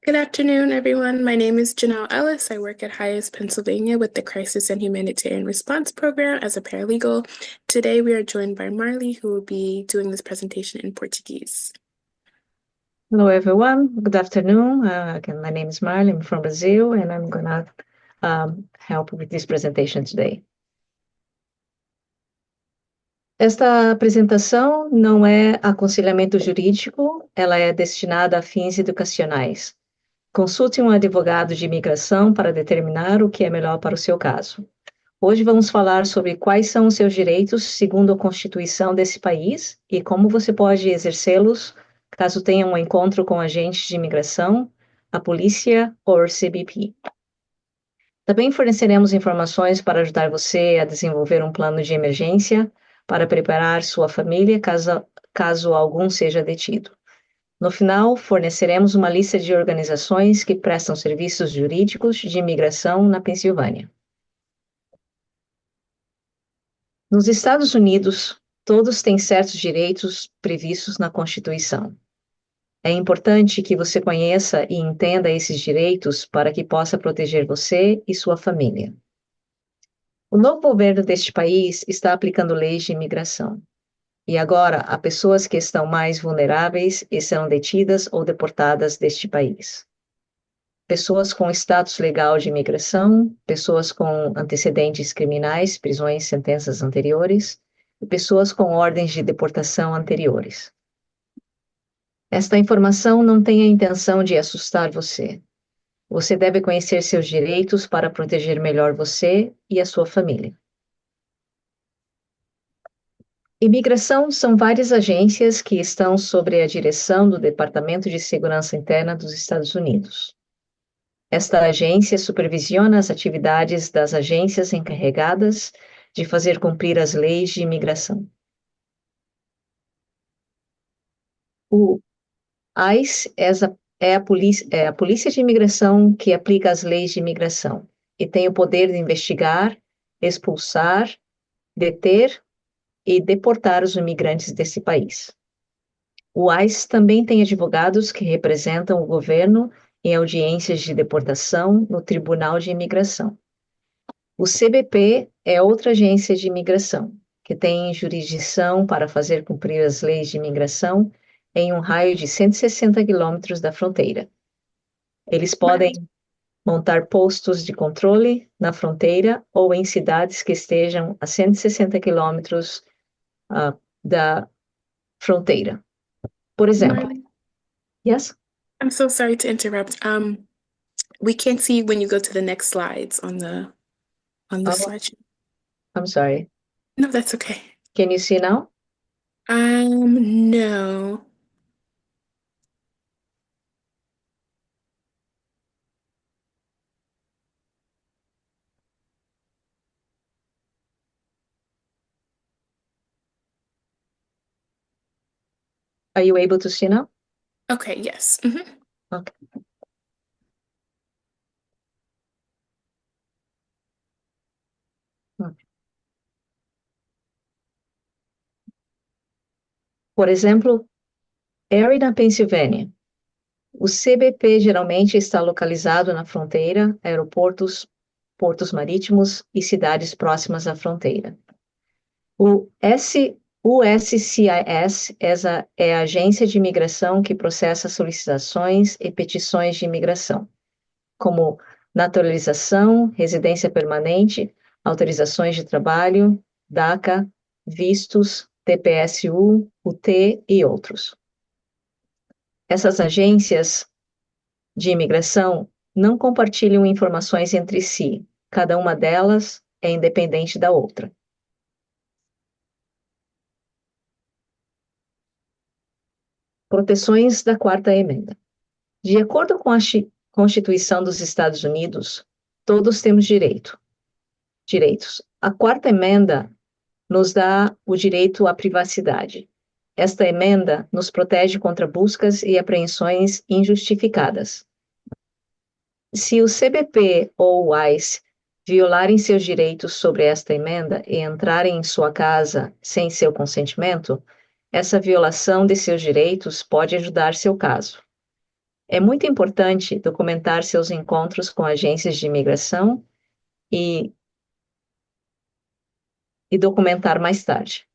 Good afternoon, everyone. My name is Janelle Ellis. I work at Highest Pennsylvania with the Crisis and Humanitarian Response Program as a paralegal. Today, we are joined by Marley, who will be doing this presentation in Portuguese. Hello, everyone. Good afternoon. Again, my name is Marley. I'm from Brazil, and I'm gonna help with this presentation today. Esta apresentação não é aconselhamento jurídico, ela é destinada a fins educacionais. Consulte um advogado de imigração para determinar o que é melhor para o seu caso. Hoje vamos falar sobre quais são os seus direitos segundo a Constituição desse país e como você pode exercê-los caso tenha um encontro com agentes de imigração, a polícia ou o CBP. Também forneceremos informações para ajudar você a desenvolver um plano de emergência para preparar sua família caso algum seja detido. No final, forneceremos uma lista de organizações que prestam serviços jurídicos de imigração na Pensilvânia. Nos Estados Unidos, todos têm certos direitos previstos na Constituição. É importante que você conheça e entenda esses direitos para que possa proteger você e sua família. O novo governo deste país está aplicando leis de imigração. E agora, há pessoas que estão mais vulneráveis e serão detidas ou deportadas deste país. Pessoas com status legal de imigração, pessoas com antecedentes criminais, prisões, sentenças anteriores, e pessoas com ordens de deportação anteriores. Esta informação não tem a intenção de assustar você. Você deve conhecer seus direitos para proteger melhor você e a sua família. Imigração são várias agências que estão sob a direção do Departamento de Segurança Interna dos Estados Unidos. Esta agência supervisiona as atividades das agências encarregadas de fazer cumprir as leis de imigração. O ICE é a polícia de imigração que aplica as leis de imigração e tem o poder de investigar, expulsar, deter e deportar os imigrantes desse país. O ICE também tem advogados que representam o governo em audiências de deportação no Tribunal de Imigração. O CBP é outra agência de imigração, que tem jurisdição para fazer cumprir as leis de imigração em um raio de 160 quilômetros da fronteira. Eles podem montar postos de controle na fronteira ou em cidades que estejam a 160 quilômetros da fronteira. Por exemplo, Marley, yes? I'm so sorry to interrupt. We can't see when you go to the next slides on the Oh, slideshow. I'm sorry. No, that's okay. Can you see now? No. Are you able to see now? Okay, yes. Okay. Por exemplo, Erie, na Pensilvânia. O CBP geralmente está localizado na fronteira, aeroportos, portos marítimos e cidades próximas à fronteira. O USCIS é a agência de imigração que processa solicitações e petições de imigração, como naturalização, residência permanente, autorizações de trabalho, DACA, vistos, TPS-U, UT e outros. Essas agências de imigração não compartilham informações entre si, cada uma delas é independente da outra. Proteções da Quarta Emenda. De acordo com a Constituição dos Estados Unidos, todos temos direitos. A Quarta Emenda nos dá o direito à privacidade. Esta emenda nos protege contra buscas e apreensões injustificadas. Se o CBP ou o ICE violarem seus direitos sobre esta emenda e entrarem em sua casa sem seu consentimento, essa violação de seus direitos pode ajudar seu caso. É muito importante documentar seus encontros com agências de imigração e, e documentar mais tarde.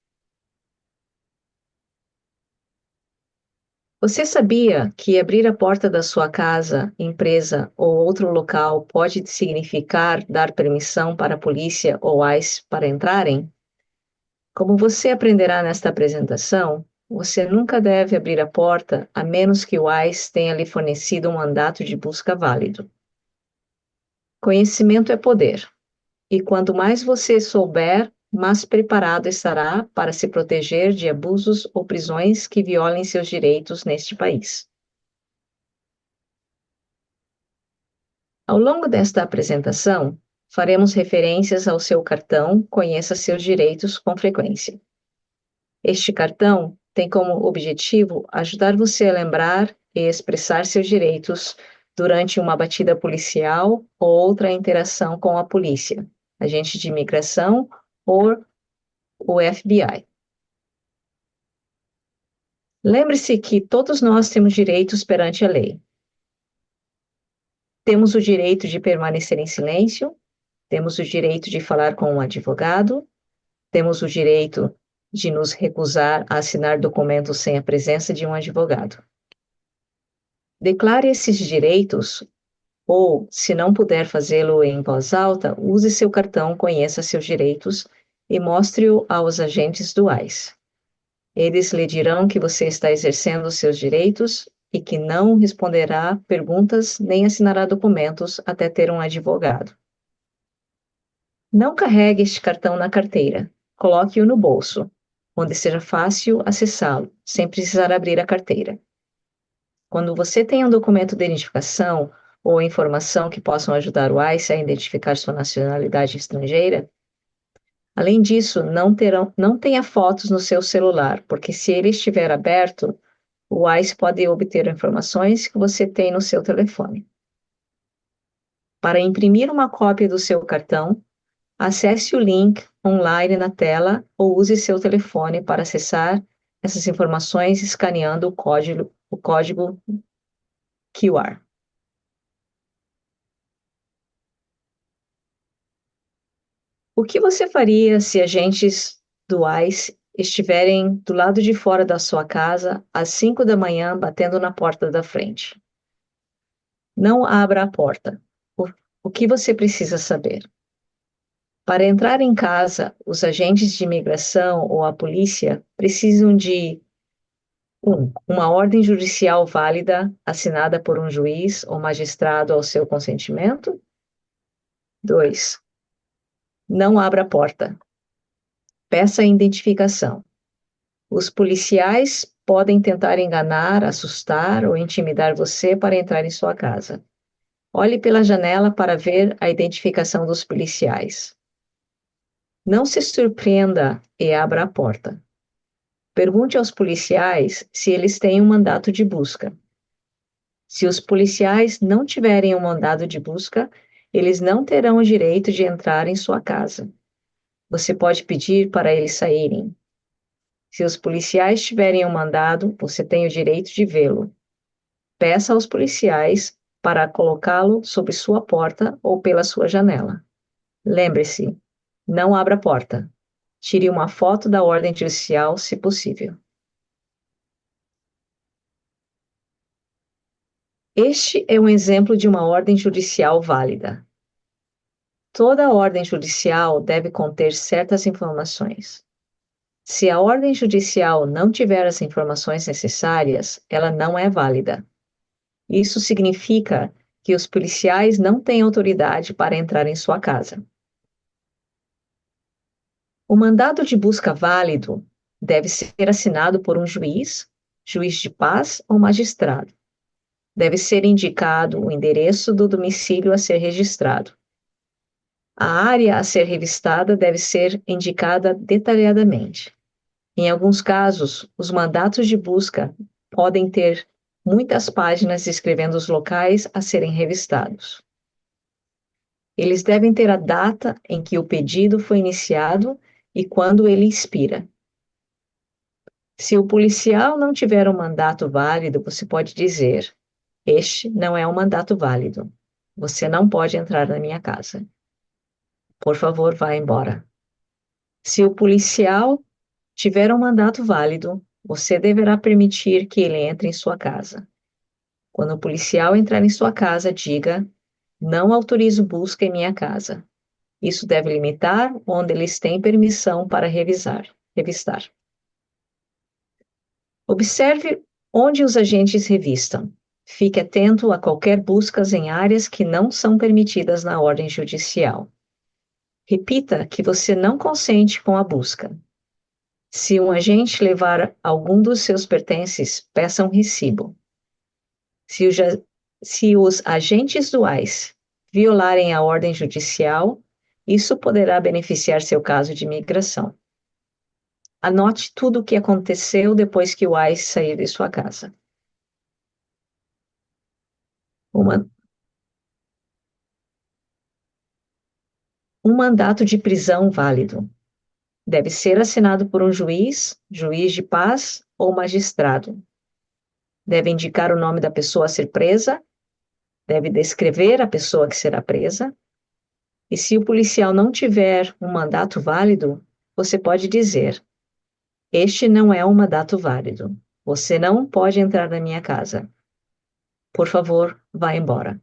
Você sabia que abrir a porta da sua casa, empresa ou outro local pode significar dar permissão para a polícia ou ICE para entrarem? Como você aprenderá nesta apresentação, você nunca deve abrir a porta a menos que o ICE tenha lhe fornecido um mandato de busca válido. Conhecimento é poder, e quanto mais você souber, mais preparado estará para se proteger de abusos ou prisões que violem seus direitos neste país. Ao longo desta apresentação, faremos referências ao seu cartão Conheça seus direitos com frequência. Este cartão tem como objetivo ajudar você a lembrar e expressar seus direitos durante uma batida policial ou outra interação com a polícia, agente de imigração ou o FBI. Lembre-se que todos nós temos direitos perante a lei. Temos o direito de permanecer em silêncio, temos o direito de falar com um advogado, temos o direito de nos recusar a assinar documentos sem a presença de um advogado. Declare esses direitos ou, se não puder fazê-lo em voz alta, use seu cartão Conheça seus direitos e mostre-o aos agentes do ICE. Eles lhe dirão que você está exercendo seus direitos e que não responderá perguntas nem assinará documentos até ter um advogado. Não carregue este cartão na carteira. Coloque-o no bolso, onde seja fácil acessá-lo, sem precisar abrir a carteira. Quando você tem um documento de identificação ou informação que possam ajudar o ICE a identificar sua nacionalidade estrangeira, além disso, não tenha fotos no seu celular, porque se ele estiver aberto, o ICE pode obter informações que você tem no seu telefone. Para imprimir uma cópia do seu cartão, acesse o link online na tela ou use seu telefone para acessar essas informações escaneando o código QR. O que você faria se agentes do ICE estiverem do lado de fora da sua casa às 5 da manhã batendo na porta da frente? Não abra a porta. O que você precisa saber? Para entrar em casa, os agentes de imigração ou a polícia precisam de 1. Uma ordem judicial válida assinada por um juiz ou magistrado ao seu consentimento. 2. Não abra a porta. Peça a identificação. Os policiais podem tentar enganar, assustar ou intimidar você para entrar em sua casa. Olhe pela janela para ver a identificação dos policiais. Não se surpreenda e abra a porta. Pergunte aos policiais se eles têm um mandato de busca. Se os policiais não tiverem um mandado de busca, eles não terão o direito de entrar em sua casa. Você pode pedir para eles saírem. Se os policiais tiverem um mandado, você tem o direito de vê-lo. Peça aos policiais para colocá-lo sob sua porta ou pela sua janela. Lembre-se, não abra a porta. Tire uma foto da ordem judicial, se possível. Este é um exemplo de uma ordem judicial válida. Toda ordem judicial deve conter certas informações. Se a ordem judicial não tiver as informações necessárias, ela não é válida. Isso significa que os policiais não têm autoridade para entrar em sua casa. O mandado de busca válido deve ser assinado por um juiz, juiz de paz ou magistrado. Deve ser indicado o endereço do domicílio a ser registrado. A área a ser revistada deve ser indicada detalhadamente. Em alguns casos, os mandatos de busca podem ter muitas páginas descrevendo os locais a serem revistados. Eles devem ter a data em que o pedido foi iniciado e quando ele expira. Se o policial não tiver um mandato válido, você pode dizer: Este não é um mandato válido. Você não pode entrar na minha casa. Por favor, vá embora. Se o policial tiver um mandato válido, você deverá permitir que ele entre em sua casa. Quando o policial entrar em sua casa, diga: não autorizo busca em minha casa. Isso deve limitar onde eles têm permissão para revistar. Observe onde os agentes revistam. Fique atento a qualquer buscas em áreas que não são permitidas na ordem judicial. Repita que você não consente com a busca. Se um agente levar algum dos seus pertences, peça um recibo. Se, se os agentes duais violarem a ordem judicial, isso poderá beneficiar seu caso de imigração. Anote tudo o que aconteceu depois que o ICE sair de sua casa. Um mandato de prisão válido deve ser assinado por um juiz, juiz de paz ou magistrado. Deve indicar o nome da pessoa a ser presa, deve descrever a pessoa que será presa, e se o policial não tiver um mandato válido, você pode dizer: este não é um mandato válido. Você não pode entrar na minha casa. Por favor, vá embora.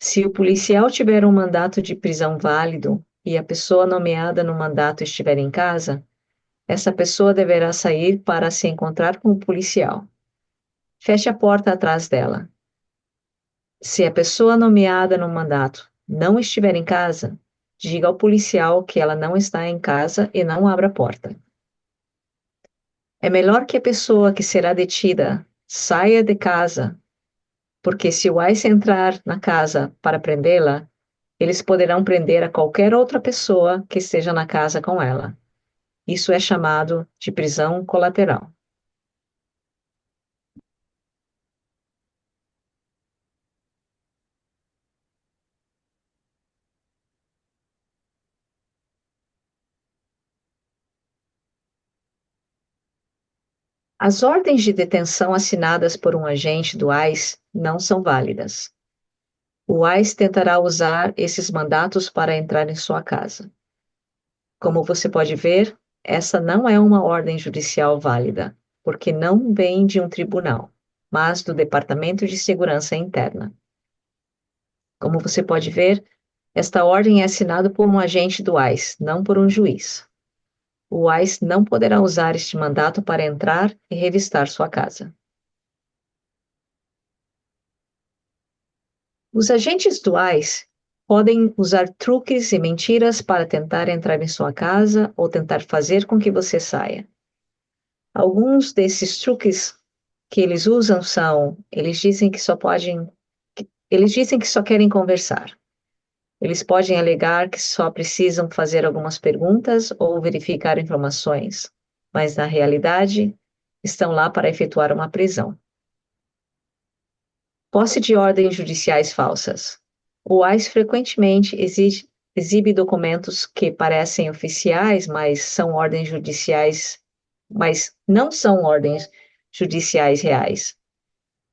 Se o policial tiver um mandato de prisão válido e a pessoa nomeada no mandato estiver em casa, essa pessoa deverá sair para se encontrar com o policial. Feche a porta atrás dela. Se a pessoa nomeada no mandato não estiver em casa, diga ao policial que ela não está em casa e não abra a porta. É melhor que a pessoa que será detida saia de casa, porque se o ICE entrar na casa para prendê-la, eles poderão prender a qualquer outra pessoa que esteja na casa com ela. Isso é chamado de prisão colateral. As ordens de detenção assinadas por um agente do ICE não são válidas. O ICE tentará usar esses mandatos para entrar em sua casa. Como você pode ver, essa não é uma ordem judicial válida, porque não vem de um tribunal, mas do Departamento de Segurança Interna. Como você pode ver, esta ordem é assinada por um agente do ICE, não por um juiz. O ICE não poderá usar este mandato para entrar e revistar sua casa. Os agentes do ICE podem usar truques e mentiras para tentar entrar em sua casa ou tentar fazer com que você saia. Alguns desses truques que eles usam são, eles dizem que só querem conversar. Eles podem alegar que só precisam fazer algumas perguntas ou verificar informações, mas na realidade estão lá para efetuar uma prisão. Posse de ordens judiciais falsas. O ICE frequentemente exibe documentos que parecem oficiais, mas não são ordens judiciais reais.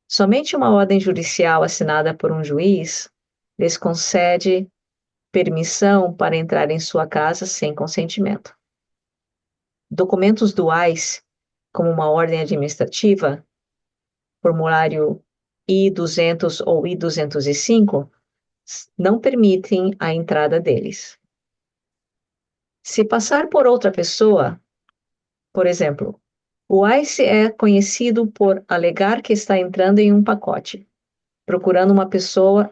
Somente uma ordem judicial assinada por um juiz lhes concede permissão para entrar em sua casa sem consentimento. Documentos duais, como uma ordem administrativa, formulário I-200 ou I-205, não permitem a entrada deles. Se passar por outra pessoa, por exemplo, o ICE é conhecido por alegar que está entrando em um pacote, procurando uma pessoa,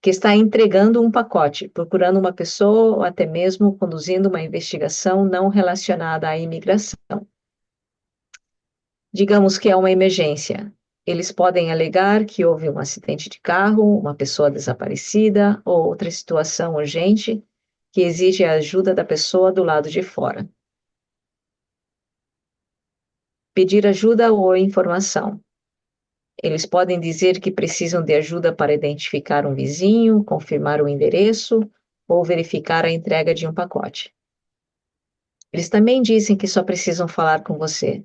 que está entregando um pacote, procurando uma pessoa ou até mesmo conduzindo uma investigação não relacionada à imigração. Digamos que é uma emergência. Eles podem alegar que houve um acidente de carro, uma pessoa desaparecida ou outra situação urgente que exige a ajuda da pessoa do lado de fora. Pedir ajuda ou informação. Eles podem dizer que precisam de ajuda para identificar um vizinho, confirmar o endereço ou verificar a entrega de um pacote. Eles também dizem que só precisam falar com você.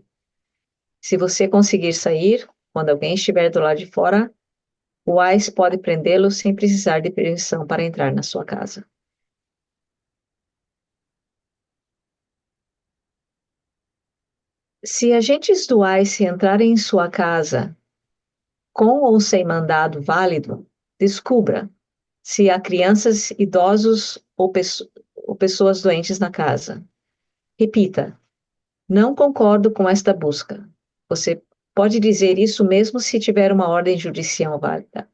Se você conseguir sair, Quando alguém estiver do lado de fora, o ICE pode prendê-lo sem precisar de permissão para entrar na sua casa. Se agentes do ICE entrarem em sua casa com ou sem mandado válido, descubra se há crianças, idosos ou pessoas doentes na casa. Repita: não concordo com esta busca. Você pode dizer isso mesmo se tiver uma ordem judicial válida.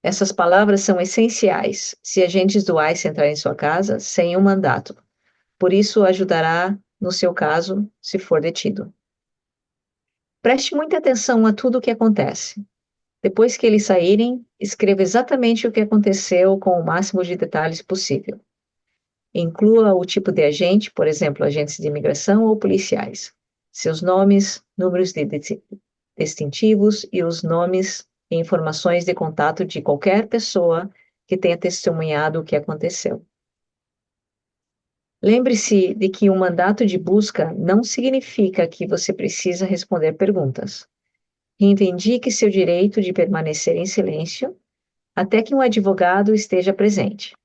Essas palavras são essenciais se agentes do ICE entrarem em sua casa sem um mandato. Por isso, ajudará no seu caso se for detido. Preste muita atenção a tudo o que acontece. Depois que eles saírem, escreva exatamente o que aconteceu com o máximo de detalhes possível. Inclua o tipo de agente, por exemplo, agentes de imigração ou policiais, seus nomes, números de distintivos e os nomes e informações de contato de qualquer pessoa que tenha testemunhado o que aconteceu. Lembre-se de que um mandato de busca não significa que você precisa responder perguntas. Reivindique seu direito de permanecer em silêncio até que um advogado esteja presente.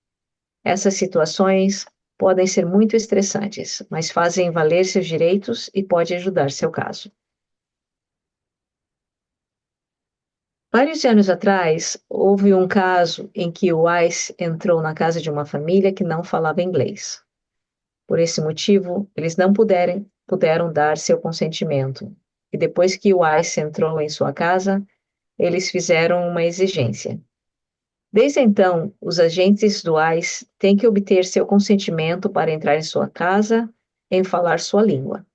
Essas situações podem ser muito estressantes, mas fazem valer seus direitos e pode ajudar seu caso. Vários anos atrás, houve um caso em que o ICE entrou na casa de uma família que não falava inglês. Por esse motivo, eles não puderam dar seu consentimento. E depois que o ICE entrou em sua casa, eles fizeram uma exigência. Desde então, os agentes do ICE têm que obter seu consentimento para entrar em sua casa em falar sua língua.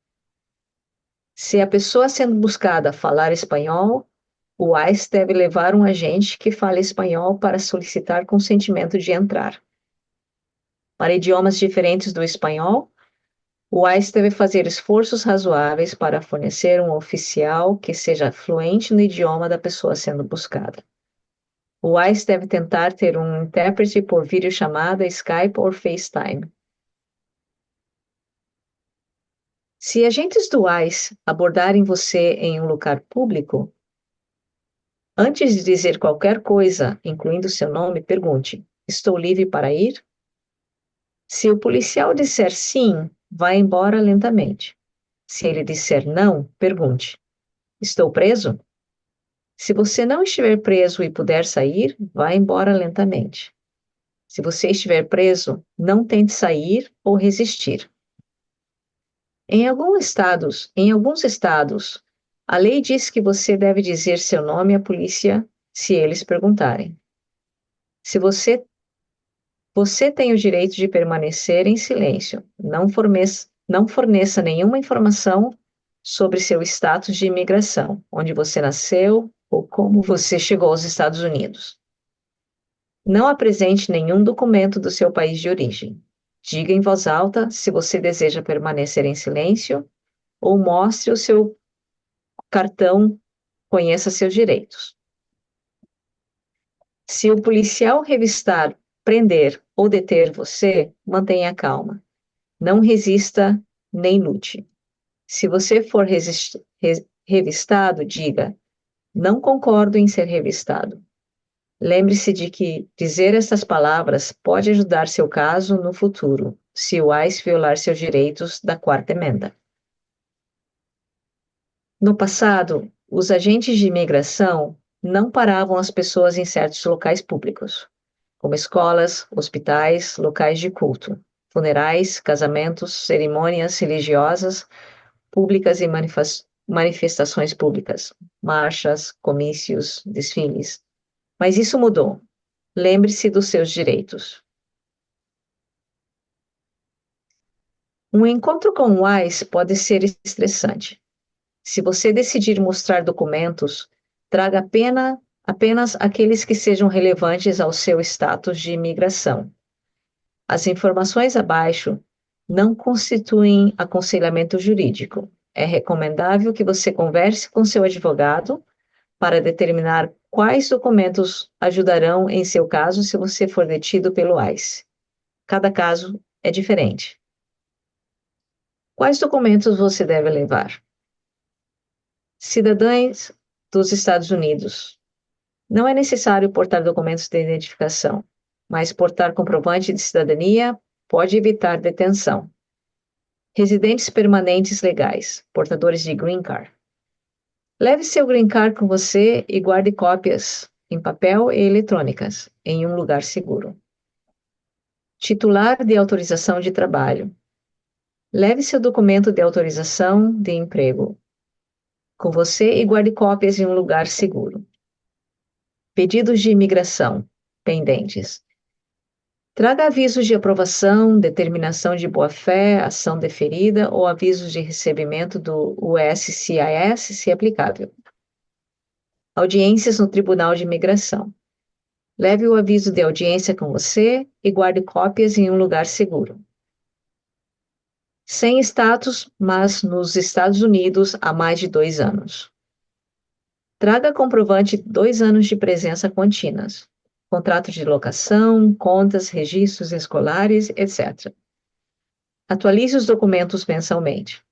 Se a pessoa sendo buscada falar espanhol, o ICE deve levar um agente que fale espanhol para solicitar consentimento de entrar. Para idiomas diferentes do espanhol, o ICE deve fazer esforços razoáveis para fornecer um oficial que seja fluente no idioma da pessoa sendo buscada. O ICE deve tentar ter um intérprete por videochamada, Skype ou FaceTime. Se agentes do ICE abordarem você em um lugar público, antes de dizer qualquer coisa, incluindo seu nome, pergunte: estou livre para ir? Se o policial disser sim, vá embora lentamente. Se ele disser não, pergunte: estou preso? Se você não estiver preso e puder sair, vá embora lentamente. Se você estiver preso, não tente sair ou resistir. Em alguns estados, a lei diz que você deve dizer seu nome à polícia se eles perguntarem. Se você tem o direito de permanecer em silêncio, não forneça nenhuma informação sobre seu status de imigração, onde você nasceu ou como você chegou aos Estados Unidos. Não apresente nenhum documento do seu país de origem. Diga em voz alta se você deseja permanecer em silêncio ou mostre o seu cartão, conheça seus direitos. Se o policial revistar, prender ou deter você, mantenha calma. Não resista nem lute. Se você for revistado, diga: não concordo em ser revistado. Lembre-se de que dizer estas palavras pode ajudar seu caso no futuro, se o ICE violar seus direitos da Quarta Emenda. No passado, os agentes de imigração não paravam as pessoas em certos locais públicos, como escolas, hospitais, locais de culto, funerais, casamentos, cerimônias religiosas públicas e manifestações públicas, marchas, comícios, desfiles. Mas isso mudou. Lembre-se dos seus direitos. Um encontro com o ICE pode ser estressante. Se você decidir mostrar documentos, traga apenas aqueles que sejam relevantes ao seu status de imigração. As informações abaixo não constituem aconselhamento jurídico. É recomendável que você converse com seu advogado para determinar quais documentos ajudarão em seu caso se você for detido pelo ICE. Cada caso é diferente. Quais documentos você deve levar? dos Estados Unidos. Não é necessário portar documentos de identificação, mas portar comprovante de cidadania pode evitar detenção. Residentes permanentes legais, portadores de Green Card. Leve seu Green Card com você e guarde cópias em papel e eletrônicas em um lugar seguro. Titular de autorização de trabalho. Leve seu documento de autorização de emprego com você e guarde cópias em um lugar seguro. Pedidos de imigração pendentes. Traga avisos de aprovação, determinação de boa-fé, ação deferida ou avisos de recebimento do USCIS, se aplicável. Audiências no Tribunal de Imigração. Leve o aviso de audiência com você e guarde cópias em um lugar seguro. Sem status, mas nos Estados Unidos há mais de 2 anos. Traga comprovante de 2 anos de presença contínuas, contrato de locação, contas, registros escolares, etc. Atualize os documentos mensalmente.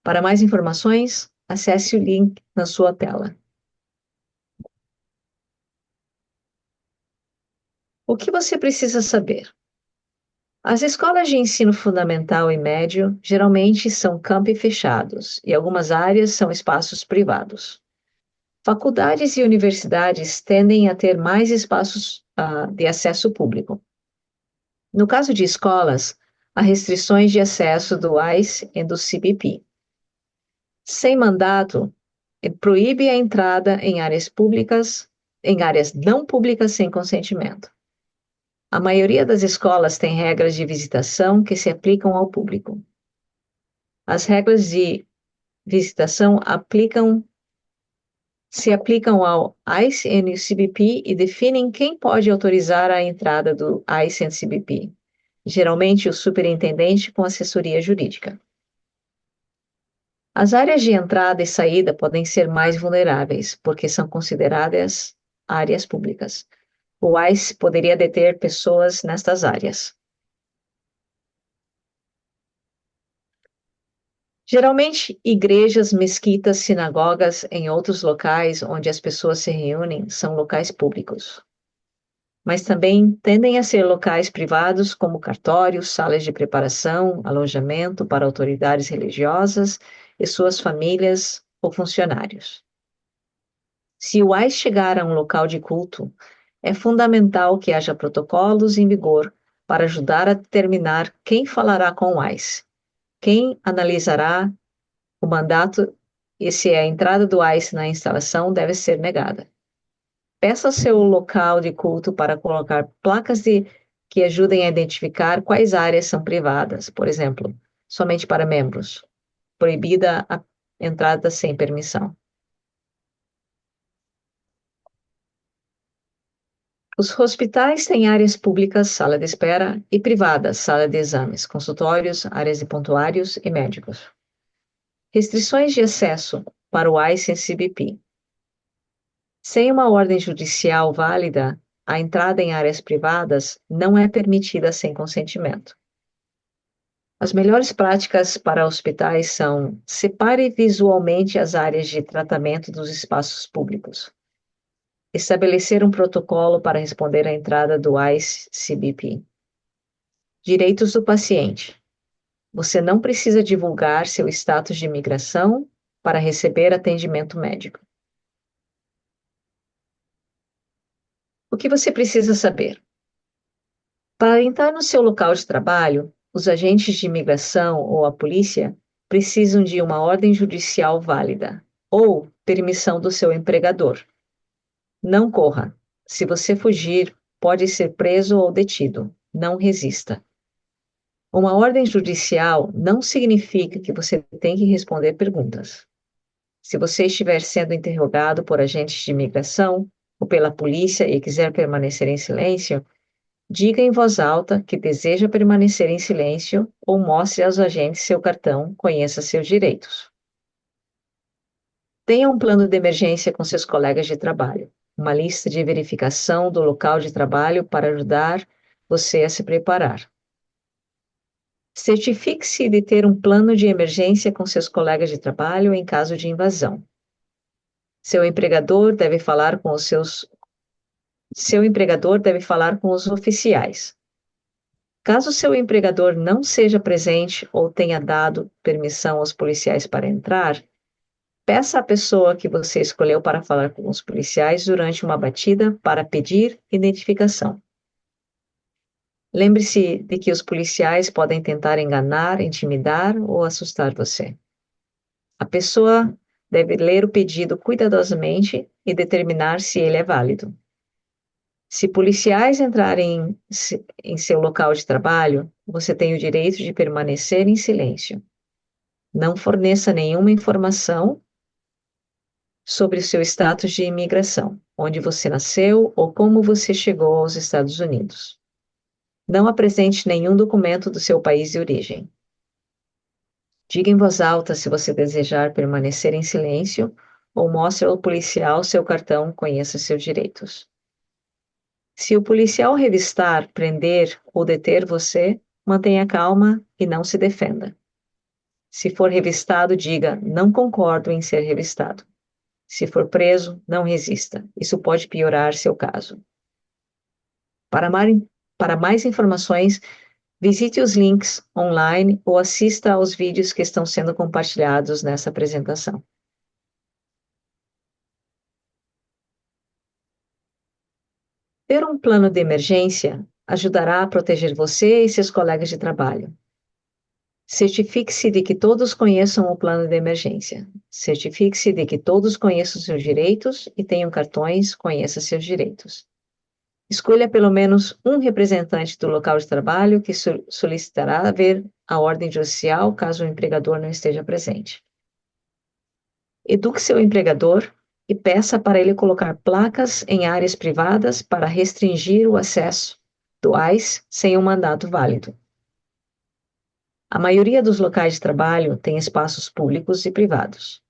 Para mais informações, acesse o link na sua tela. O que você precisa saber? As escolas de ensino fundamental e médio geralmente são campi fechados e algumas áreas são espaços privados. Faculdades e universidades tendem a ter mais espaços de acesso público. No caso de escolas, há restrições de acesso do ICE e do CBP. Sem mandato, proíbe a entrada em áreas públicas, em áreas não públicas sem consentimento. A maioria das escolas tem regras de visitação que se aplicam ao público. As regras de visitação se aplicam ao ICE e ao CBP e definem quem pode autorizar a entrada do ICE e CBP, geralmente o superintendente com assessoria jurídica. As áreas de entrada e saída podem ser mais vulneráveis, porque são consideradas áreas públicas. O ICE poderia deter pessoas nestas áreas. Geralmente, igrejas, mesquitas, sinagogas, em outros locais onde as pessoas se reúnem, são locais públicos. Mas também tendem a ser locais privados, como cartórios, salas de preparação, alojamento para autoridades religiosas e suas famílias ou funcionários. Se o ICE chegar a um local de culto, é fundamental que haja protocolos em vigor para ajudar a determinar quem falará com o ICE, quem analisará o mandato e se a entrada do ICE na instalação deve ser negada. Peça ao seu local de culto para colocar placas que ajudem a identificar quais áreas são privadas, por exemplo, somente para membros, proibida a entrada sem permissão. Os hospitais têm áreas públicas, sala de espera, e privadas, sala de exames, consultórios, áreas de pontuários e médicos. Restrições de acesso para o ICE e CBP. Sem uma ordem judicial válida, a entrada em áreas privadas não é permitida sem consentimento. As melhores práticas para hospitais são: separe visualmente as áreas de tratamento dos espaços públicos. Estabelecer um protocolo para responder à entrada do ICE-CBP. Direitos do paciente. Você não precisa divulgar seu status de imigração para receber atendimento médico. O que você precisa saber? Para entrar no seu local de trabalho, os agentes de imigração ou a polícia precisam de uma ordem judicial válida ou permissão do seu empregador. Não corra. Se você fugir, pode ser preso ou detido. Não resista. Uma ordem judicial não significa que você tem que responder perguntas. Se você estiver sendo interrogado por agentes de imigração ou pela polícia e quiser permanecer em silêncio, diga em voz alta que deseja permanecer em silêncio ou mostre aos agentes seu cartão, conheça seus direitos. Tenha um plano de emergência com seus colegas de trabalho, uma lista de verificação do local de trabalho para ajudar você a se preparar. Certifique-se de ter um plano de emergência com seus colegas de trabalho em caso de invasão. Seu empregador deve falar com seu empregador deve falar com os oficiais. Caso seu empregador não seja presente ou tenha dado permissão aos policiais para entrar, peça à pessoa que você escolheu para falar com os policiais durante uma batida para pedir identificação. Lembre-se de que os policiais podem tentar enganar, intimidar ou assustar você. A pessoa deve ler o pedido cuidadosamente e determinar se ele é válido. Se policiais entrarem em seu local de trabalho, você tem o direito de permanecer em silêncio. Não forneça nenhuma informação sobre o seu status de imigração, onde você nasceu ou como você chegou aos Estados Unidos. Não apresente nenhum documento do seu país de origem. Diga em voz alta se você desejar permanecer em silêncio ou mostre ao policial seu cartão, conheça seus direitos. Se o policial revistar, prender ou deter você, mantenha calma e não se defenda. Se for revistado, diga: não concordo em ser revistado. Se for preso, não resista. Isso pode piorar seu caso. Para, para mais informações, visite os links online ou assista aos vídeos que estão sendo compartilhados nessa apresentação. Ter um plano de emergência ajudará a proteger você e seus colegas de trabalho. Certifique-se de que todos conheçam o plano de emergência. Certifique-se de que todos conheçam seus direitos e tenham cartões, conheça seus direitos. Escolha pelo menos um representante do local de trabalho que solicitará ver a ordem judicial caso o empregador não esteja presente. Eduque seu empregador e peça para ele colocar placas em áreas privadas para restringir o acesso do ICE sem um mandato válido. A maioria dos locais de trabalho tem espaços públicos e privados.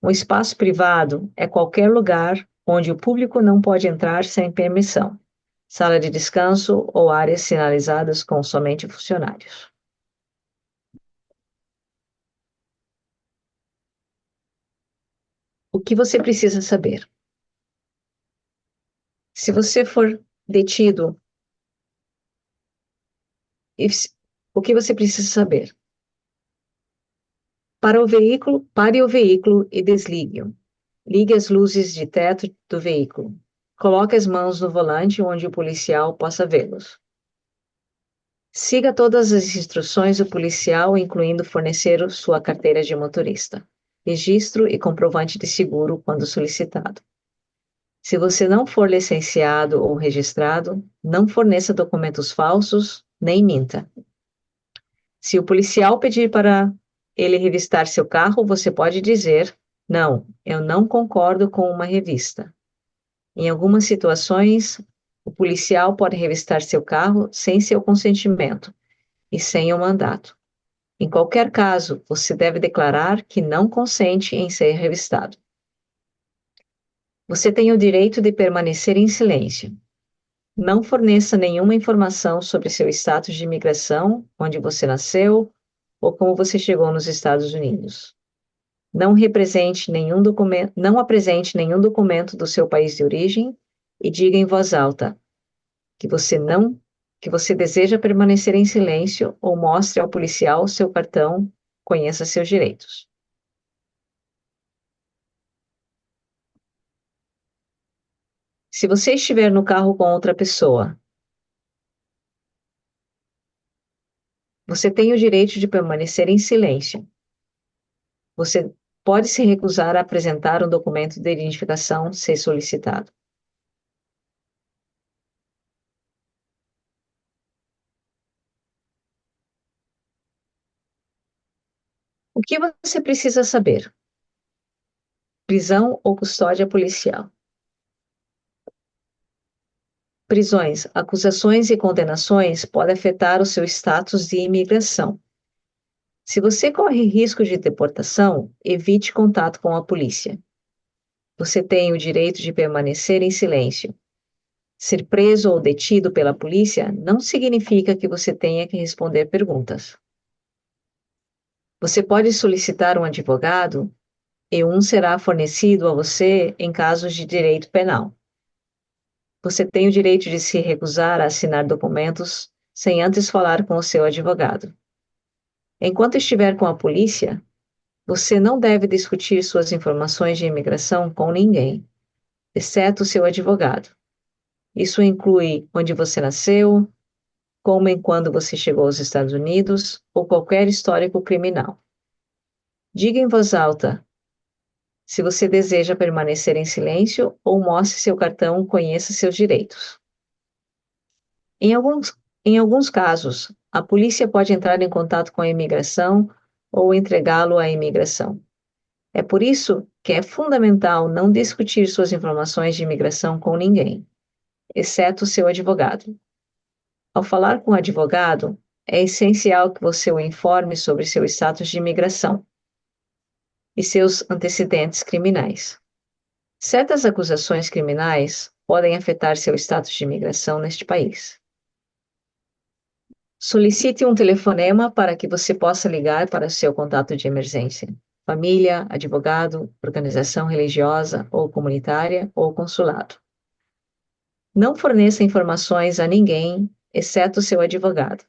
Um espaço privado é qualquer lugar onde o público não pode entrar sem permissão, sala de descanso ou áreas sinalizadas com somente funcionários. O que você precisa saber? Se você for detido, o que você precisa saber? Pare o veículo e desligue-o. Ligue as luzes de teto do veículo. Coloque as mãos no volante onde o policial possa vê-los. Siga todas as instruções do policial, incluindo fornecer sua carteira de motorista, registro e comprovante de seguro quando solicitado. Se você não for licenciado ou registrado, não forneça documentos falsos nem minta. Se o policial pedir para ele revistar seu carro, você pode dizer: não, eu não concordo com uma revista. Em algumas situações, o policial pode revistar seu carro sem seu consentimento e sem o mandato. Em qualquer caso, você deve declarar que não consente em ser revistado. Você tem o direito de permanecer em silêncio. Não forneça nenhuma informação sobre seu status de imigração, onde você nasceu ou como você chegou nos Estados Unidos. Não apresente nenhum documento do seu país de origem e diga em voz alta que você deseja permanecer em silêncio ou mostre ao policial seu cartão, conheça seus direitos. Se você estiver no carro com outra pessoa, você tem o direito de permanecer em silêncio. Você pode se recusar a apresentar um documento de identificação se solicitado. O que você precisa saber? Prisão ou custódia policial? Prisões, acusações e condenações podem afetar o seu status de imigração. Se você corre risco de deportação, evite contato com a polícia. Você tem o direito de permanecer em silêncio. Ser preso ou detido pela polícia não significa que você tenha que responder perguntas. Você pode solicitar um advogado e um será fornecido a você em casos de direito penal. Você tem o direito de se recusar a assinar documentos sem antes falar com o seu advogado. Enquanto estiver com a polícia, você não deve discutir suas informações de imigração com ninguém, exceto seu advogado. Isso inclui onde você nasceu, como e quando você chegou aos Estados Unidos ou qualquer histórico criminal. Diga em voz alta se você deseja permanecer em silêncio ou mostre seu cartão, conheça seus direitos. Em alguns casos, a polícia pode entrar em contato com a imigração ou entregá-lo à imigração. É por isso que é fundamental não discutir suas informações de imigração com ninguém, exceto seu advogado. Ao falar com o advogado, é essencial que você o informe sobre seu status de imigração e seus antecedentes criminais. Certas acusações criminais podem afetar seu status de imigração neste país. Solicite um telefonema para que você possa ligar para seu contato de emergência. Família, advogado, organização religiosa ou comunitária ou consulado. Não forneça informações a ninguém, exceto seu advogado,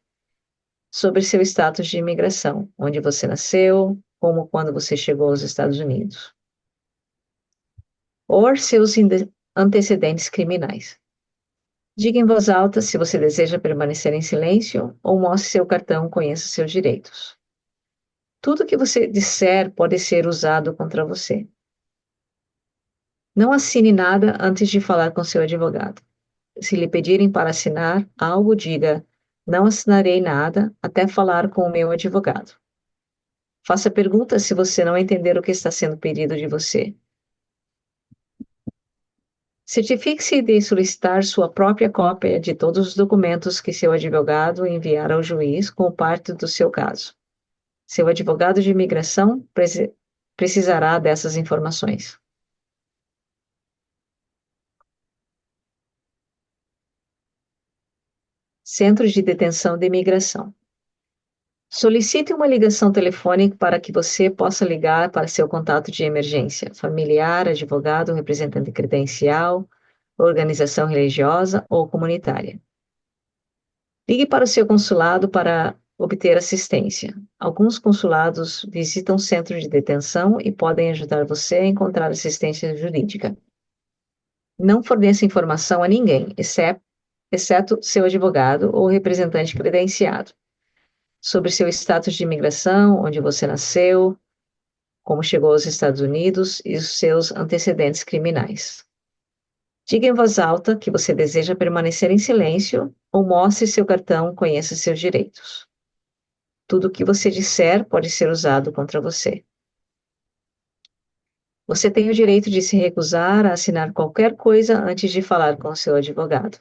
sobre seu status de imigração, onde você nasceu, como quando você chegou aos Estados Unidos, ou seus antecedentes criminais. Diga em voz alta se você deseja permanecer em silêncio ou mostre seu cartão, conheça seus direitos. Tudo que você disser pode ser usado contra você. Não assine nada antes de falar com seu advogado. Se lhe pedirem para assinar algo, diga: não assinarei nada até falar com o meu advogado. Faça perguntas se você não entender o que está sendo pedido de você. Certifique-se de solicitar sua própria cópia de todos os documentos que seu advogado enviar ao juiz como parte do seu caso. Seu advogado de imigração precisará dessas informações. Centro de Detenção de Imigração. Solicite uma ligação telefônica para que você possa ligar para seu contato de emergência, familiar, advogado, representante credencial, organização religiosa ou comunitária. Ligue para o seu consulado para obter assistência. Alguns consulados visitam o centro de detenção e podem ajudar você a encontrar assistência jurídica. Não forneça informação a ninguém, exceto seu advogado ou representante credenciado, sobre seu status de imigração, onde você nasceu, como chegou aos Estados Unidos e os seus antecedentes criminais. Diga em voz alta que você deseja permanecer em silêncio ou mostre seu cartão, conheça seus direitos. Tudo o que você disser pode ser usado contra você. Você tem o direito de se recusar a assinar qualquer coisa antes de falar com seu advogado.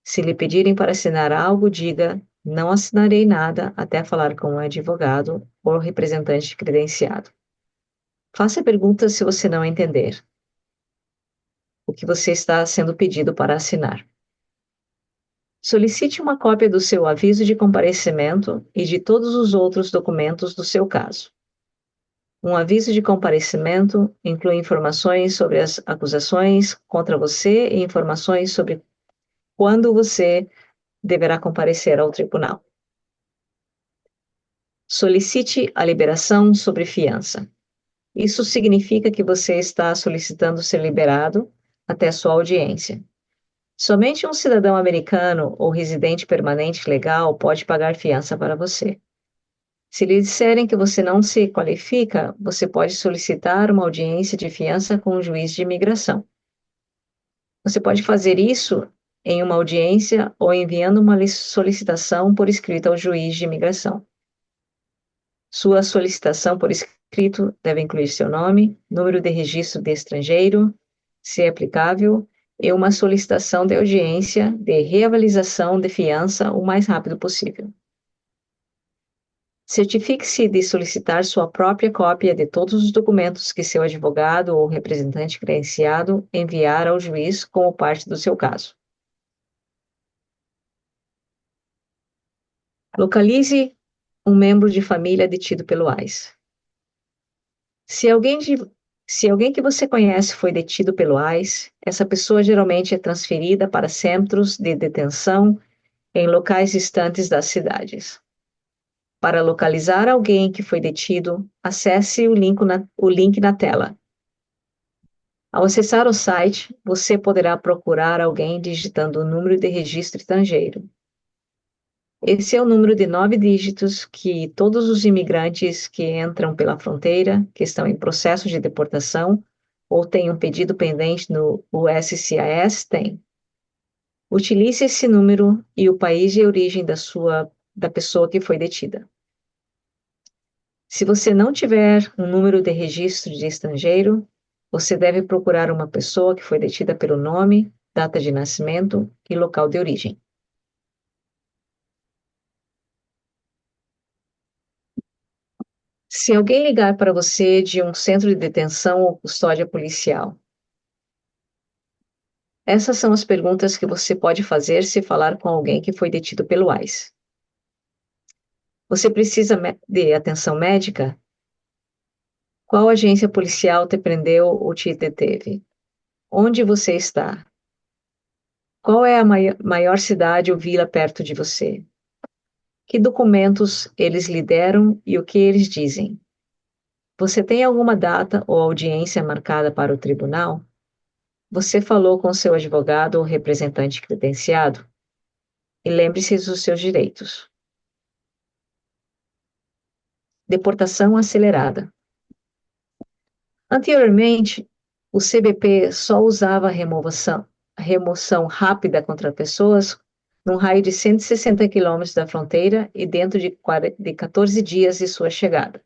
Se lhe pedirem para assinar algo, diga: não assinarei nada até falar com um advogado ou representante credenciado. Faça perguntas se você não entender o que você está sendo pedido para assinar. Solicite uma cópia do seu aviso de comparecimento e de todos os outros documentos do seu caso. Um aviso de comparecimento inclui informações sobre as acusações contra você e informações sobre quando você deverá comparecer ao tribunal. Solicite a liberação sobre fiança. Isso significa que você está solicitando ser liberado até sua audiência. Somente um cidadão americano ou residente permanente legal pode pagar fiança para você. Se lhe disserem que você não se qualifica, você pode solicitar uma audiência de fiança com um juiz de imigração. Você pode fazer isso em uma audiência ou enviando uma solicitação por escrito ao juiz de imigração. Sua solicitação por escrito deve incluir seu nome, número de registro de estrangeiro, se aplicável, e uma solicitação de audiência de reavaliação de fiança o mais rápido possível. Certifique-se de solicitar sua própria cópia de todos os documentos que seu advogado ou representante credenciado enviar ao juiz como parte do seu caso. Localize um membro de família detido pelo ICE. Se alguém, se alguém que você conhece foi detido pelo ICE, essa pessoa geralmente é transferida para centros de detenção em locais distantes das cidades. Para localizar alguém que foi detido, acesse o link na tela. Ao acessar o site, você poderá procurar alguém digitando o número de registro estrangeiro. Esse é o número de 9 dígitos que todos os imigrantes que entram pela fronteira, que estão em processo de deportação ou têm um pedido pendente no USCIS têm. Utilize esse número e o país de origem da pessoa que foi detida. Se você não tiver um número de registro de estrangeiro, você deve procurar uma pessoa que foi detida pelo nome, data de nascimento e local de origem. Se alguém ligar para você de um centro de detenção ou custódia policial, essas são as perguntas que você pode fazer se falar com alguém que foi detido pelo ICE. Você precisa de atenção médica? Qual agência policial te prendeu ou te deteve? Onde você está? Qual é a maior cidade ou vila perto de você? Que documentos eles lhe deram e o que eles dizem? Você tem alguma data ou audiência marcada para o tribunal? Você falou com seu advogado ou representante credenciado? E lembre-se dos seus direitos. Deportação acelerada. Anteriormente, o CBP só usava remoção rápida contra pessoas num raio de 160 quilômetros da fronteira e dentro de 14 dias de sua chegada.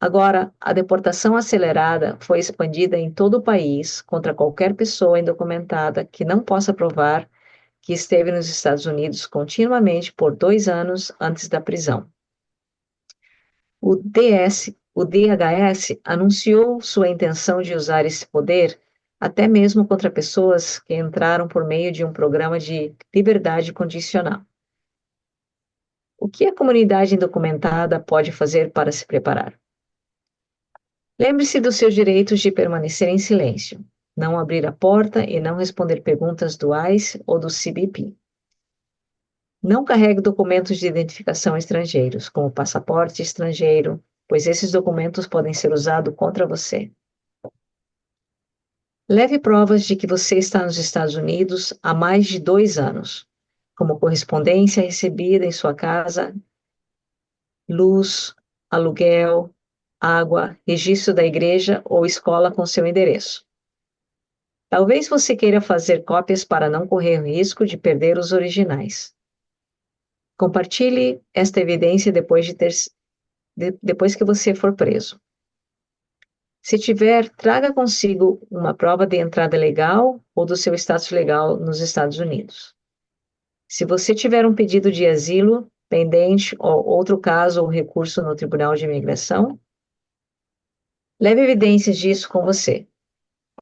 Agora, a deportação acelerada foi expandida em todo o país contra qualquer pessoa indocumentada que não possa provar que esteve nos Estados Unidos continuamente por 2 anos antes da prisão. O DHS anunciou sua intenção de usar esse poder até mesmo contra pessoas que entraram por meio de um programa de liberdade condicional. O que a comunidade indocumentada pode fazer para se preparar? Lembre-se dos seus direitos de permanecer em silêncio, não abrir a porta e não responder perguntas do ICE ou do CBP. Não carregue documentos de identificação estrangeiros, como passaporte estrangeiro, pois esses documentos podem ser usados contra você. Leve provas de que você está nos Estados Unidos há mais de 2 anos, como correspondência recebida em sua casa, luz, aluguel, água, registro da igreja ou escola com seu endereço. Talvez você queira fazer cópias para não correr o risco de perder os originais. Compartilhe esta evidência depois que você for preso. Se tiver, traga consigo uma prova de entrada legal ou do seu status legal nos Estados Unidos. Se você tiver um pedido de asilo pendente ou outro caso ou recurso no Tribunal de Imigração, leve evidências disso com você.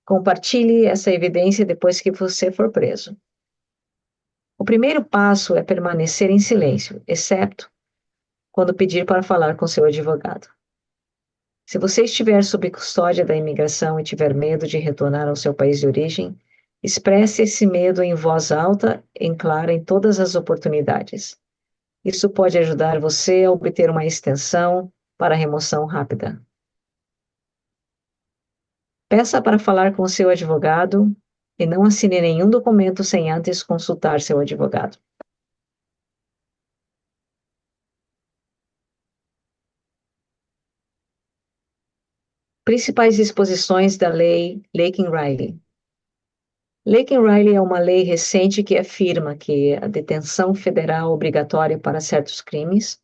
Compartilhe essa evidência depois que você for preso. O primeiro passo é permanecer em silêncio, exceto quando pedir para falar com seu advogado. Se você estiver sob custódia da imigração e tiver medo de retornar ao seu país de origem, expresse esse medo em voz alta e clara em todas as oportunidades. Isso pode ajudar você a obter uma extensão para remoção rápida. Peça para falar com seu advogado e não assine nenhum documento sem antes consultar seu advogado. Principais disposições da Lei Laken-Riley. Laken-Riley é uma lei recente que afirma que a detenção federal obrigatória para certos crimes.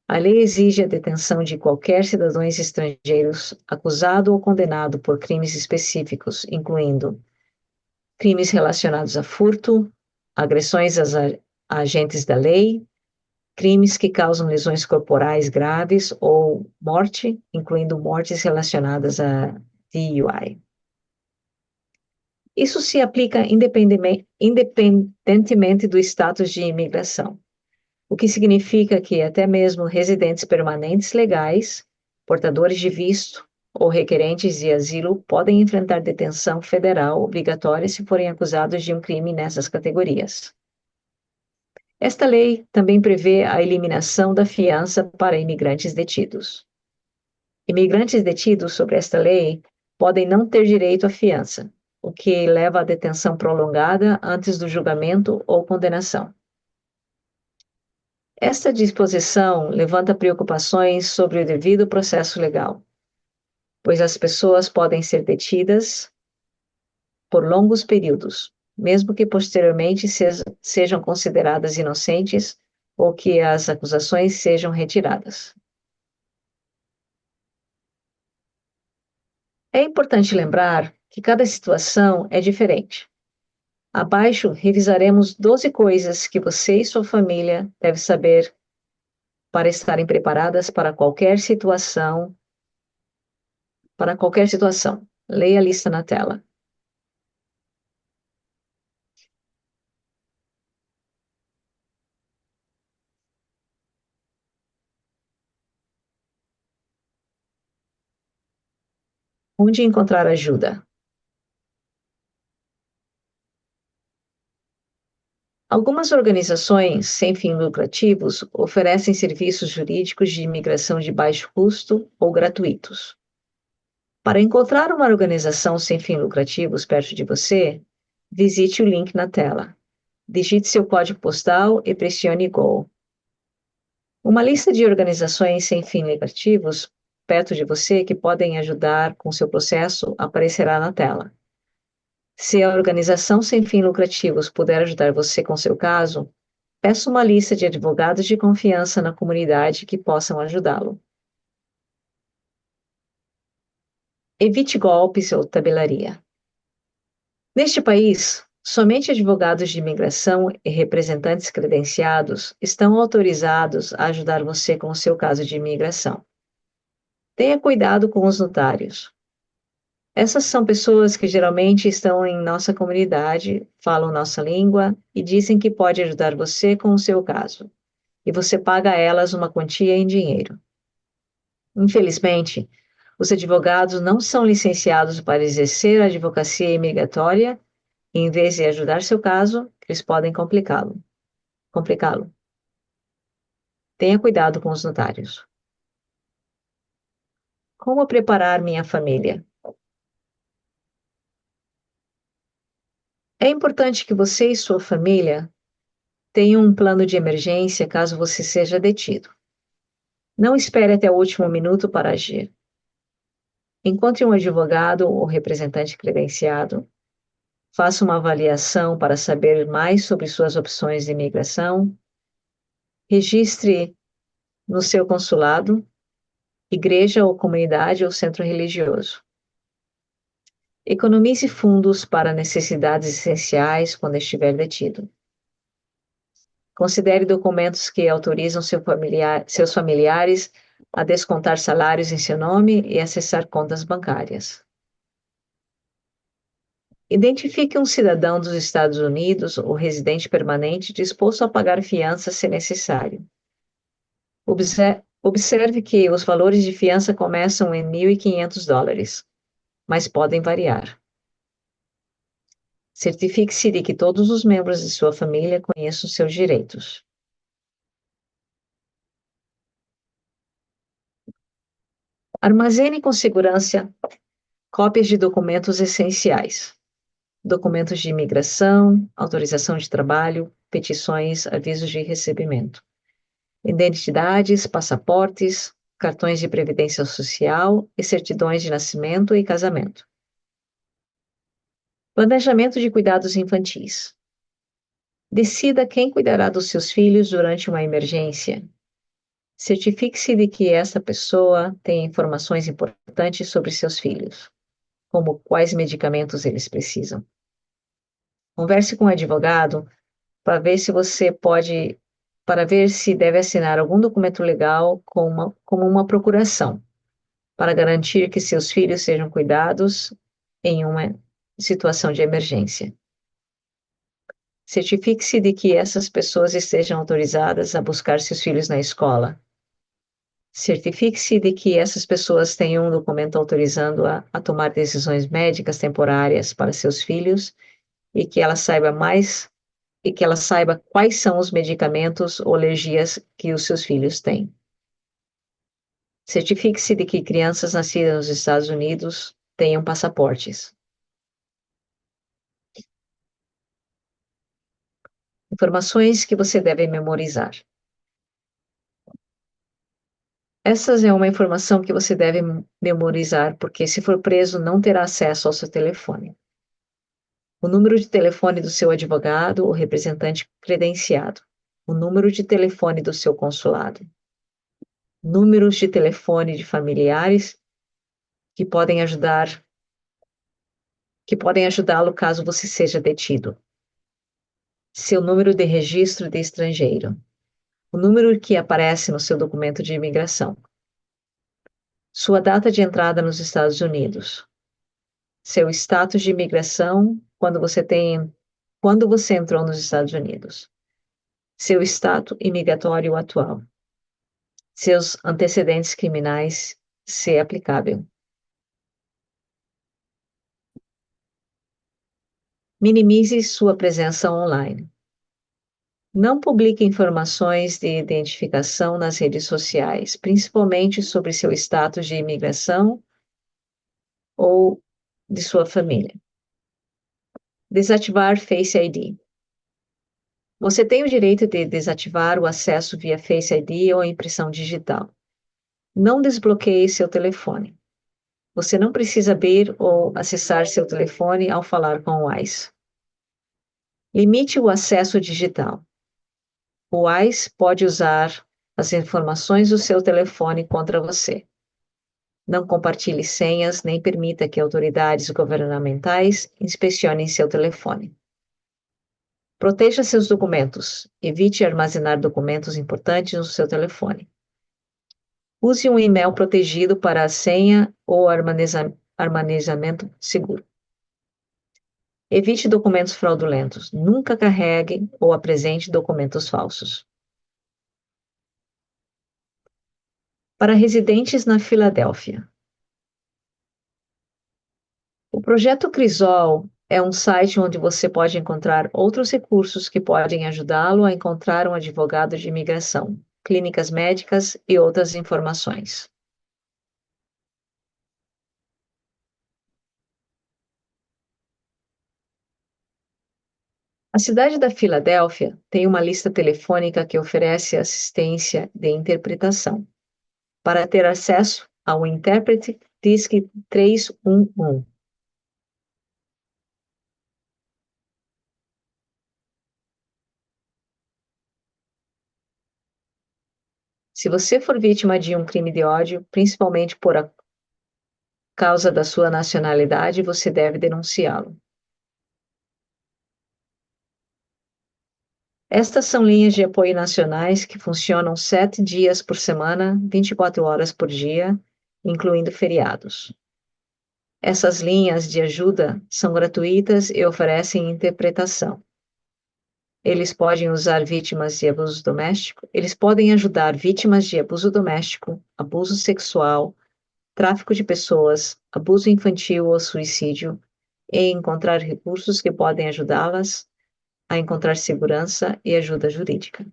A lei exige a detenção de qualquer cidadão estrangeiros acusado ou condenado por crimes específicos, incluindo crimes relacionados a furto, agressões a agentes da lei, crimes que causam lesões corporais graves ou morte, incluindo mortes relacionadas a DUI. Isso se aplica independentemente do status de imigração, o que significa que até mesmo residentes permanentes legais, portadores de visto ou requerentes de asilo podem enfrentar detenção federal obrigatória se forem acusados de um crime nessas categorias. Esta lei também prevê a eliminação da fiança para imigrantes detidos. Imigrantes detidos sob esta lei podem não ter direito à fiança, o que leva à detenção prolongada antes do julgamento ou condenação. Esta disposição levanta preocupações sobre o devido processo legal, pois as pessoas podem ser detidas por longos períodos, mesmo que posteriormente sejam consideradas inocentes ou que as acusações sejam retiradas. É importante lembrar que cada situação é diferente. Abaixo, revisaremos 12 coisas que você e sua família devem saber para estarem preparadas para qualquer situação. Leia a lista na tela. Onde encontrar ajuda? Algumas organizações sem fins lucrativos oferecem serviços jurídicos de imigração de baixo custo ou gratuitos. Para encontrar uma organização sem fins lucrativos perto de você, visite o link na tela. Digite seu código postal e pressione Go. Uma lista de organizações sem fins lucrativos perto de você que podem ajudar com seu processo aparecerá na tela. Se a organização sem fins lucrativos puder ajudar você com seu caso, peça uma lista de advogados de confiança na comunidade que possam ajudá-lo. Evite golpes ou tabelaria. Neste país, somente advogados de imigração e representantes credenciados estão autorizados a ajudar você com o seu caso de imigração. Tenha cuidado com os notários. Essas são pessoas que geralmente estão em nossa comunidade, falam nossa língua e dizem que pode ajudar você com o seu caso. E você paga a elas uma quantia em dinheiro. Infelizmente, os advogados não são licenciados para exercer a advocacia imigratória e, em vez de ajudar seu caso, eles podem complicá-lo. Tenha cuidado com os notários. Como preparar minha família? É importante que você e sua família tenham um plano de emergência caso você seja detido. Não espere até o último minuto para agir. Encontre um advogado ou representante credenciado. Faça uma avaliação para saber mais sobre suas opções de imigração. Registre no seu consulado, igreja ou comunidade ou centro religioso. Economize fundos para necessidades essenciais quando estiver detido. Considere documentos que autorizam seus familiares a descontar salários em seu nome e acessar contas bancárias. Identifique um cidadão dos Estados Unidos ou residente permanente disposto a pagar fiança se necessário. Observe que os valores de fiança começam em $1.500, mas podem variar. Certifique-se de que todos os membros de sua família conheçam seus direitos. Armazene com segurança cópias de documentos essenciais, documentos de imigração, autorização de trabalho, petições, avisos de recebimento, identidades, passaportes, cartões de previdência social e certidões de nascimento e casamento. Planejamento de cuidados infantis. Decida quem cuidará dos seus filhos durante uma emergência. Certifique-se de que essa pessoa tem informações importantes sobre seus filhos, como quais medicamentos eles precisam. Converse com o advogado para ver se deve assinar algum documento legal como uma procuração, para garantir que seus filhos sejam cuidados em uma situação de emergência. Certifique-se de que essas pessoas estejam autorizadas a buscar seus filhos na escola. Certifique-se de que essas pessoas têm um documento autorizando a tomar decisões médicas temporárias para seus filhos e que ela saiba mais e que ela saiba quais são os medicamentos ou alergias que os seus filhos têm. Certifique-se de que crianças nascidas nos Estados Unidos tenham passaportes. Informações que você deve memorizar. Essa é uma informação que você deve memorizar, porque se for preso, não terá acesso ao seu telefone. O número de telefone do seu advogado ou representante credenciado. O número de telefone do seu consulado. Números de telefone de familiares que podem ajudá-lo caso você seja detido. Seu número de registro de estrangeiro. O número que aparece no seu documento de imigração. Sua data de entrada nos Estados Unidos. Seu status de imigração quando você entrou nos Estados Unidos. Seu status imigratório atual. Seus antecedentes criminais, se aplicável. Minimize sua presença online. Não publique informações de identificação nas redes sociais, principalmente sobre seu status de imigração ou de sua família. Desativar Face ID. Você tem o direito de desativar o acesso via Face ID ou impressão digital. Não desbloqueie seu telefone. Você não precisa abrir ou acessar seu telefone ao falar com o ICE. Limite o acesso digital. O ICE pode usar as informações do seu telefone contra você. Não compartilhe senhas nem permita que autoridades governamentais inspecionem seu telefone. Proteja seus documentos. Evite armazenar documentos importantes no seu telefone. Use um e-mail protegido para a senha ou armazenamento seguro. Evite documentos fraudulentos. Nunca carregue ou apresente documentos falsos. Para residentes na Filadélfia. O projeto Crisol é um site onde você pode encontrar outros recursos que podem ajudá-lo a encontrar um advogado de imigração, clínicas médicas e outras informações. A cidade da Filadélfia tem uma lista telefônica que oferece assistência de interpretação. Para ter acesso ao intérprete, disque 311. Se você for vítima de um crime de ódio, principalmente por causa da sua nacionalidade, você deve denunciá-lo. Estas são linhas de apoio nacionais que funcionam 7 dias por semana, 24 horas por dia, incluindo feriados. Essas linhas de ajuda são gratuitas e oferecem interpretação. Eles podem usar vítimas de abuso doméstico, eles podem ajudar vítimas de abuso doméstico, abuso sexual, tráfico de pessoas, abuso infantil ou suicídio, e encontrar recursos que podem ajudá-las a encontrar segurança e ajuda jurídica.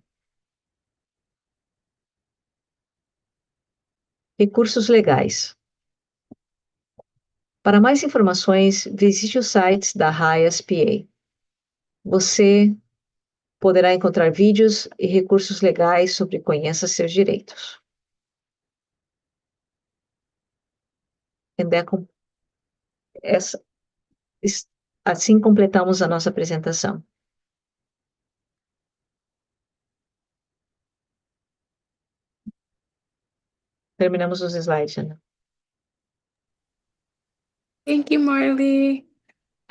Recursos legais. Para mais informações, visite os sites da HIAS-PA. Você poderá encontrar vídeos e recursos legais sobre conheça seus direitos. Essa, assim completamos a nossa apresentação. Terminamos os slides, Ana. Thank you, Marley.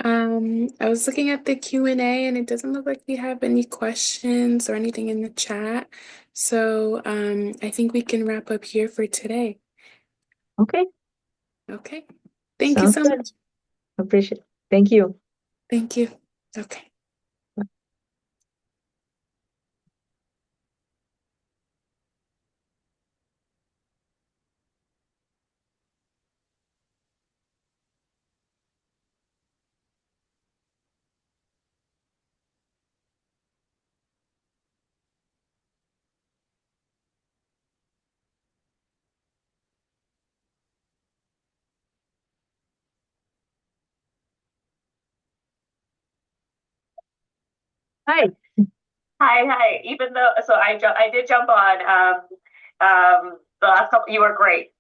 I was looking at the Q&A and it doesn't look like we have any questions or anything in the chat. So I think we can wrap up here for today. Ok, Okay. Thank you sounds so good. much. Appreciate it. Thank you. Thank you. Okay. Hi. Hi. Even though, so I did jump on the last couple. You were great.